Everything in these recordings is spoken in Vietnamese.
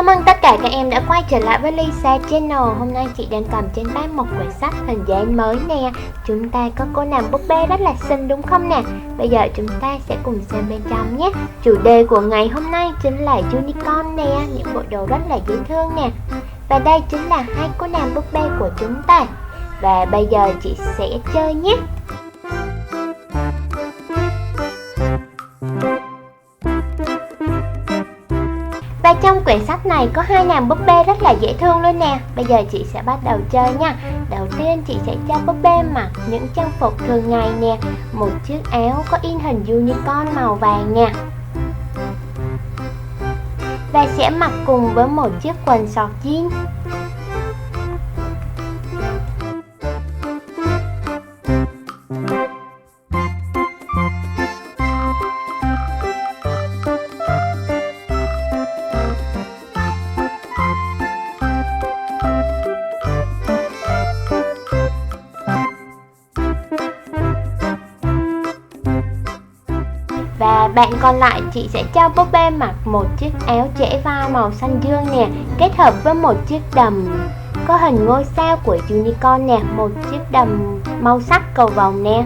Chào mừng tất cả các em đã quay trở lại với Lisa Channel. Hôm nay chị đang cầm trên tay một quyển sách hình dáng mới nè. Chúng ta có cô nàng búp bê rất là xinh đúng không nè? Bây giờ chúng ta sẽ cùng xem bên trong nhé. Chủ đề của ngày hôm nay chính là unicorn nè, những bộ đồ rất là dễ thương nè. Và đây chính là hai cô nàng búp bê của chúng ta. Và bây giờ chị sẽ chơi nhé. Và trong quyển sách này có hai nàng búp bê rất là dễ thương luôn nè. Bây giờ chị sẽ bắt đầu chơi nha. Đầu tiên chị sẽ cho búp bê mặc những trang phục thường ngày nè. Một chiếc áo có in hình unicorn màu vàng nè. Và sẽ mặc cùng với một chiếc quần sọt jean. Và bạn còn lại chị sẽ cho búp bê mặc một chiếc áo trễ vai màu xanh dương nè, kết hợp với một chiếc đầm có hình ngôi sao của unicorn nè, một chiếc đầm màu sắc cầu vồng nè.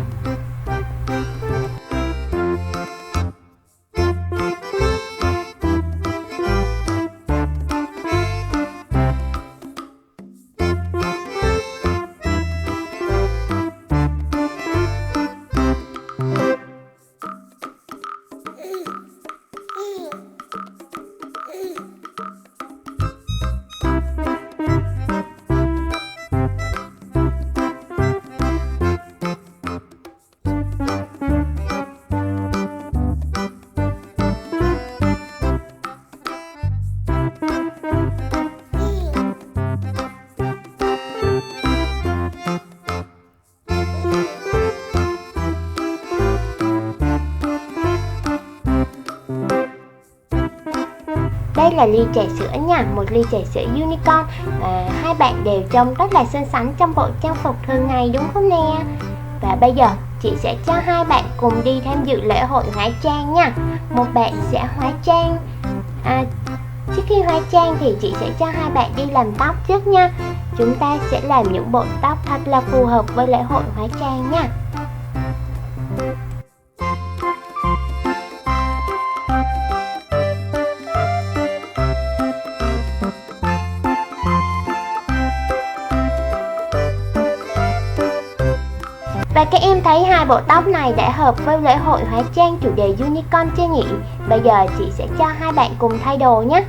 Đây là ly trà sữa nha, một ly trà sữa unicorn. Hai bạn đều trông rất là xinh xắn trong bộ trang phục thường ngày đúng không nè? Và bây giờ chị sẽ cho hai bạn cùng đi tham dự lễ hội hóa trang nha. Một bạn sẽ hóa trang. Trước khi hóa trang thì chị sẽ cho hai bạn đi làm tóc trước nha. Chúng ta sẽ làm những bộ tóc thật là phù hợp với lễ hội hóa trang nha. Và các em thấy hai bộ tóc này đã hợp với lễ hội hóa trang chủ đề unicorn chưa nhỉ? Bây giờ chị sẽ cho hai bạn cùng thay đồ nhé.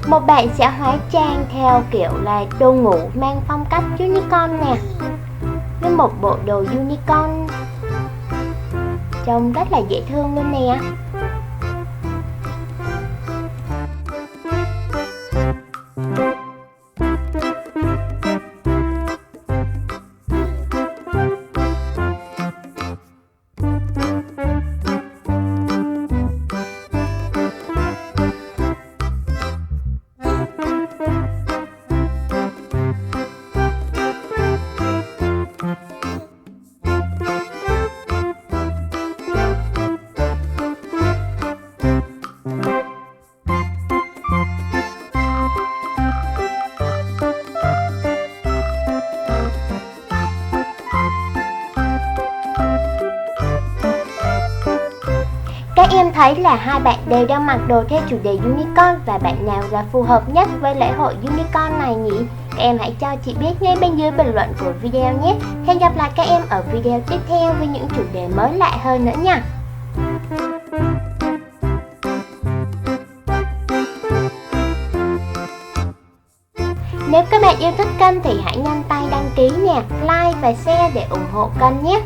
Một bạn sẽ hóa trang theo kiểu là đồ ngủ mang phong cách unicorn nè, với một bộ đồ unicorn trông rất là dễ thương luôn nè. Các em thấy là hai bạn đều đang mặc đồ theo chủ đề unicorn, và bạn nào là phù hợp nhất với lễ hội unicorn này nhỉ? Các em hãy cho chị biết ngay bên dưới bình luận của video nhé. Hẹn gặp lại các em ở video tiếp theo với những chủ đề mới lạ hơn nữa nha. Nếu các bạn yêu thích kênh thì hãy nhanh tay đăng ký nè, like và share để ủng hộ kênh nhé.